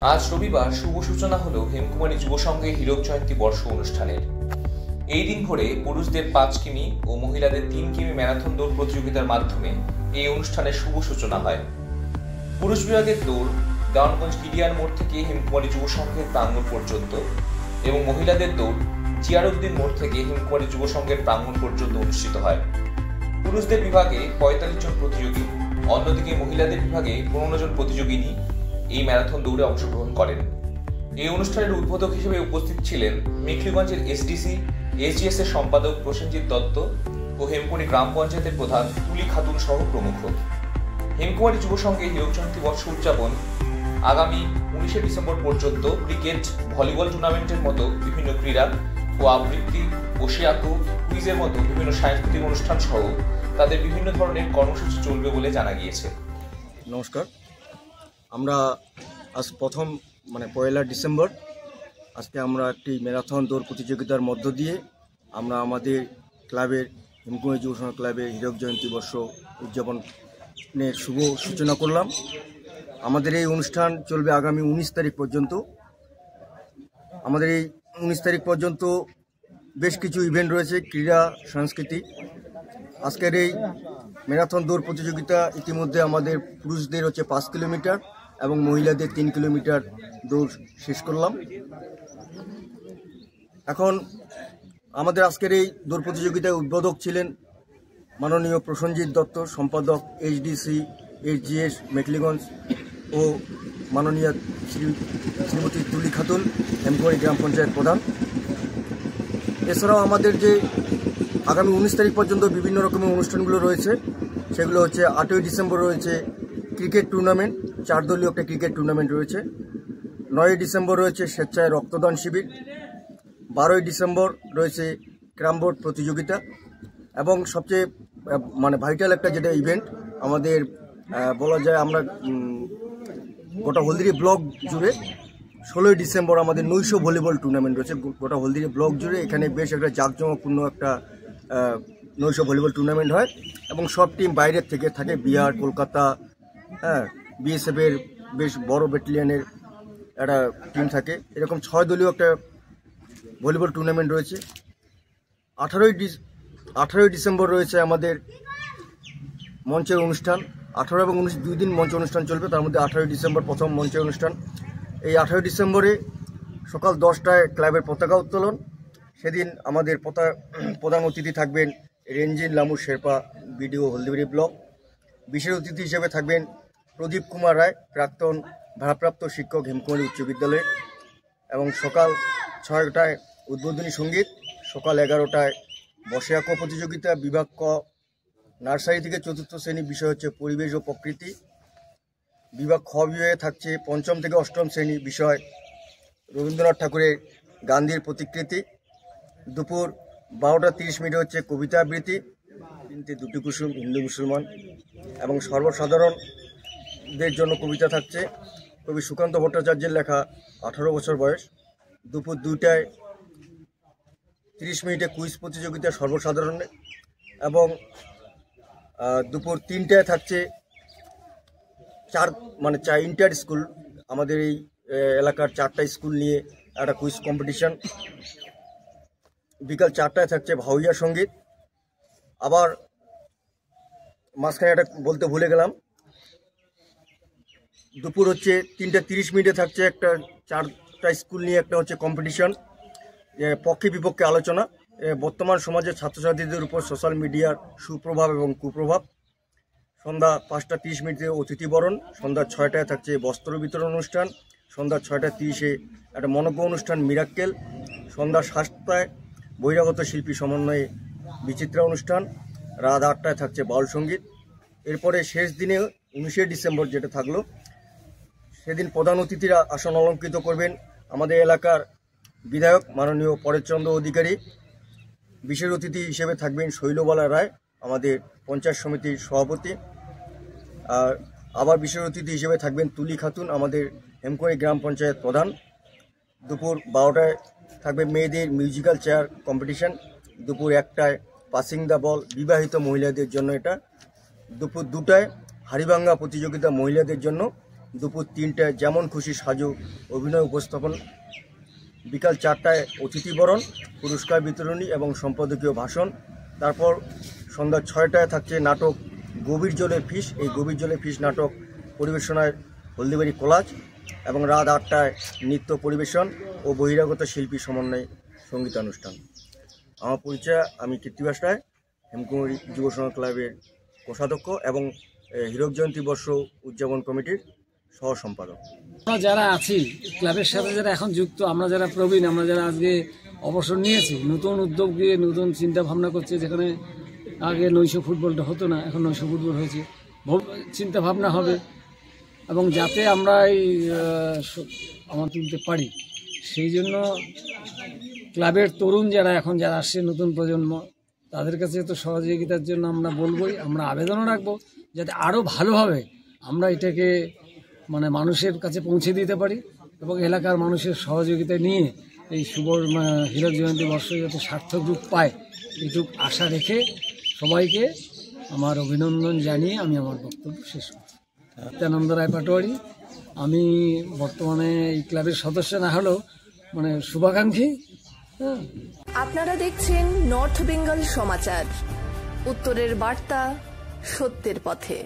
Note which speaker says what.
Speaker 1: আজ রবিবার শুভ সূচনা হলো হেমকুমারী যুব সংঘের হীরক জয়ন্তী বর্ষ অনুষ্ঠানের। এই দিন ভোরে পুরুষদের 5 কিমি ও মহিলাদের 3 কিমি ম্যারাথন দৌড় প্রতিযোগিতার মাধ্যমে এই অনুষ্ঠানের শুভ সূচনা হয়। পুরুষ বিভাগের দৌড় দেওয়ানগঞ্জ গিরিয়ার মোড় থেকে হেমকুমারী যুব সংঘের প্রাঙ্গণ পর্যন্ত এবং মহিলাদের দৌড় জিয়ারউদ্দিন মোড় থেকে হেমকুমারী যুব সংঘের প্রাঙ্গণ পর্যন্ত অনুষ্ঠিত হয়। পুরুষদের বিভাগে 45 জন প্রতিযোগী, অন্যদিকে মহিলাদের বিভাগে 15 জন প্রতিযোগিনী এই ম্যারাথন দৌড়ে অংশগ্রহণ করেন। এই অনুষ্ঠানের উদ্বোধক হিসেবে উপস্থিত ছিলেন মেখলিগঞ্জের এসডিসি এসজিএস এর সম্পাদক প্রসেনজিৎ দত্ত ও হেমকুমারী গ্রাম পঞ্চায়েতের প্রধান তুলি খাতুন সহ প্রমুখ। হেমকুমারী যুব সংঘের হীরক জয়ন্তী বর্ষ উদযাপন আগামী 19 ডিসেম্বর পর্যন্ত ক্রিকেট, ভলিবল টুর্নামেন্টের মতো বিভিন্ন ক্রীড়া ও আবৃত্তি, বসিয়াকু, কুইজের মতো বিভিন্ন সাংস্কৃতিক অনুষ্ঠান সহ তাদের বিভিন্ন ধরনের কর্মসূচি চলবে বলে জানা গিয়েছে।
Speaker 2: নমস্কার, আমরা আজ প্রথম পয়লা ডিসেম্বর আজকে আমরা একটি ম্যারাথন দৌড় প্রতিযোগিতার মধ্য দিয়ে আমরা আমাদের ক্লাবের হেমকুমারী যুব সংঘ ক্লাবের হীরক জয়ন্তী বর্ষ উদযাপনের শুভ সূচনা করলাম। আমাদের এই অনুষ্ঠান চলবে আগামী 19 তারিখ পর্যন্ত। আমাদের এই 19 তারিখ পর্যন্ত বেশ কিছু ইভেন্ট রয়েছে, ক্রীড়া, সাংস্কৃতিক। আজকের এই ম্যারাথন দৌড় প্রতিযোগিতা ইতিমধ্যে আমাদের পুরুষদের হচ্ছে 5 কিলোমিটার এবং মহিলাদের 3 কিলোমিটার দৌড় শেষ করলাম। এখন আমাদের আজকের এই দৌড় প্রতিযোগিতায় উদ্বোধক ছিলেন মাননীয় প্রসেনজিৎ দত্ত, সম্পাদক এইচডিসি এইচজিএস মেখলিগঞ্জ, ও মাননীয় শ্রীমতী তুলি খাতুন, হেমকুমারী গ্রাম পঞ্চায়েত প্রধান। এছাড়াও আমাদের যে আগামী 19 তারিখ পর্যন্ত বিভিন্ন রকমের অনুষ্ঠানগুলো রয়েছে, সেগুলো হচ্ছে 8ই ডিসেম্বর রয়েছে ক্রিকেট টুর্নামেন্ট, 4 দলীয় একটা ক্রিকেট টুর্নামেন্ট রয়েছে। 9ই ডিসেম্বর রয়েছে স্বেচ্ছায় রক্তদান শিবির। 12ই ডিসেম্বর রয়েছে ক্যারাম বোর্ড প্রতিযোগিতা। এবং সবচেয়ে ভাইটাল একটা যেটা ইভেন্ট আমাদের বলা যায়, আমরা গোটা হলদিয়া ব্লক জুড়ে 16ই ডিসেম্বর আমাদের নৈশ ভলিবল টুর্নামেন্ট রয়েছে গোটা হলদিয়া ব্লক জুড়ে। এখানে বেশ একটা জাঁকজমকপূর্ণ একটা নৈশ ভলিবল টুর্নামেন্ট হয় এবং সব টিম বাইরের থেকে থাকে, বিহার, কলকাতা, বিএসএফের বেশ বড় ব্যাটালিয়নের একটা টিম থাকে। এরকম 6 দলীয় একটা ভলিবল টুর্নামেন্ট রয়েছে। 18ই ডিসেম্বর রয়েছে আমাদের মঞ্চের অনুষ্ঠান। 18 এবং 19 2 দিন মঞ্চ অনুষ্ঠান চলবে, তার মধ্যে 18ই ডিসেম্বর প্রথম মঞ্চের অনুষ্ঠান। এই 18ই ডিসেম্বরে সকাল 10টায় ক্লাবের পতাকা উত্তোলন। সেদিন আমাদের প্রধান অতিথি থাকবেন রেঞ্জিন লামু শেরপা, বিডিও হলদিবাড়ি ব্লক। বিশেষ অতিথি হিসেবে থাকবেন প্রদীপ কুমার রায়, প্রাক্তন ভারপ্রাপ্ত শিক্ষক, হেমকুমারী উচ্চ বিদ্যালয়। এবং সকাল 6টায় উদ্বোধনী সঙ্গীত, সকাল 11টায় বসিয়াকু প্রতিযোগিতা, বিভাগ ক নার্সারি থেকে 4র্থ শ্রেণী, বিষয় হচ্ছে পরিবেশ ও প্রকৃতি। বিভাগ খ বিভাগে থাকছে 5ম থেকে 8ম শ্রেণী, বিষয় রবীন্দ্রনাথ ঠাকুরের গান্ধীর প্রতিকৃতি। দুপুর 12টা 30 মিনিটে হচ্ছে কবিতা আবৃত্তি, 2টি কুসুম, হিন্দু মুসলমান। এবং সর্বসাধারণদের জন্য কবিতা থাকছে কবি সুকান্ত ভট্টাচার্যের লেখা 18 বছর বয়স। দুপুর 2টায় 30 মিনিটে কুইজ প্রতিযোগিতা সর্বসাধারণে। এবং দুপুর 3টায় থাকছে ইন্টার স্কুল, আমাদের এই এলাকার 4টা স্কুল নিয়ে একটা কুইজ কম্পিটিশন। বিকাল 4টায় থাকছে ভাউইয়া সঙ্গীত। আবার মাঝখানে একটা বলতে ভুলে গেলাম, দুপুর হচ্ছে 3টা 30 মিনিটে থাকছে একটা 4টা স্কুল নিয়ে একটা হচ্ছে কম্পিটিশন, পক্ষে বিপক্ষে আলোচনা, বর্তমান সমাজের ছাত্রছাত্রীদের উপর সোশ্যাল মিডিয়ার সুপ্রভাব এবং কুপ্রভাব। সন্ধ্যা 5টা 30 মিনিটে অতিথি বরণ। সন্ধ্যা 6টায় থাকছে বস্ত্র বিতরণ অনুষ্ঠান। সন্ধ্যা 6টা 30-এ একটা মনজ্ঞ অনুষ্ঠান মিরাক্কেল। সন্ধ্যা 7টায় বহিরাগত শিল্পী সমন্বয়ে বিচিত্রা অনুষ্ঠান। রাত 8টায় থাকছে বাউল সঙ্গীত। এরপরে শেষ দিনে 19 ডিসেম্বর যেটা থাকলো, সেদিন প্রধান অতিথিরা আসন অলঙ্কৃত করবেন আমাদের এলাকার বিধায়ক মাননীয় পরেশচন্দ্র অধিকারী। বিশেষ অতিথি হিসেবে থাকবেন শৈলবালা রায়, আমাদের পঞ্চায়েত সমিতির সভাপতি। আর আবার বিশেষ অতিথি হিসেবে থাকবেন তুলি খাতুন, আমাদের হেমকুমারী গ্রাম পঞ্চায়েত প্রধান। দুপুর 12টায় থাকবে মেয়েদের মিউজিক্যাল চেয়ার কম্পিটিশন। দুপুর 1টায় পাসিং দ্য বল, বিবাহিত মহিলাদের জন্য এটা। দুপুর 2টায় হাড়িভাঙ্গা প্রতিযোগিতা মহিলাদের জন্য। দুপুর 3টায় যেমন খুশি সাজু অভিনয় উপস্থাপন, বিকাল 4টায় অতিথি বরণ, পুরস্কার বিতরণী এবং সম্পাদকীয় ভাষণ। তারপর সন্ধ্যা 6টায় থাকছে নাটক গভীর জলের ফিস। এই গভীর জলের ফিস নাটক পরিবেশনায় হলদিবাড়ি কলাজ, এবং রাত 8টায় নৃত্য পরিবেশন ও বহিরাগত শিল্পী সমন্বয়ে সঙ্গীতানুষ্ঠান। আমার পরিচয়, আমি কৃত্তিবাস রায়, হেমকুমারী যুব সংঘ ক্লাবের কোষাধ্যক্ষ এবং হীরক জয়ন্তী বর্ষ উদযাপন কমিটির সহ সম্পাদক।
Speaker 3: আমরা যারা আছি ক্লাবের সাথে, যারা এখন যুক্ত, আমরা যারা প্রবীণ, আমরা যারা আজকে অবসর নিয়েছি, নতুন উদ্যোগ দিয়ে নতুন চিন্তা ভাবনা করছে, যেখানে আগে নৈশ ফুটবলটা হতো না, এখন নৈশ ফুটবল হয়েছে, চিন্তা ভাবনা হবে এবং যাতে আমরা এই আমার তুলতে পারি, সেই জন্য ক্লাবের তরুণ যারা এখন যারা আসছে, নতুন প্রজন্ম, তাদের কাছে তো সহযোগিতার জন্য আমরা বলবই, আমরা আবেদনও রাখবো যাতে আরও ভালোভাবে আমরা এটাকে মানুষের কাছে পৌঁছে দিতে পারি এবং এলাকার মানুষের সহযোগিতা নিয়ে এই শুভ হীরক জয়ন্তী বর্ষ যাতে সার্থক রূপ পায়, এইটুকু আশা রেখে সবাইকে আমার অভিনন্দন জানিয়ে আমি আমার বক্তব্য শেষ করছি। নিত্যানন্দ রায় পাটোয়ারি, আমি বর্তমানে এই ক্লাবের সদস্য না হলেও শুভাকাঙ্ক্ষী।
Speaker 4: আপনারা দেখছেন নর্থ বেঙ্গল সমাচার, উত্তরের বার্তা, সত্যের পথে।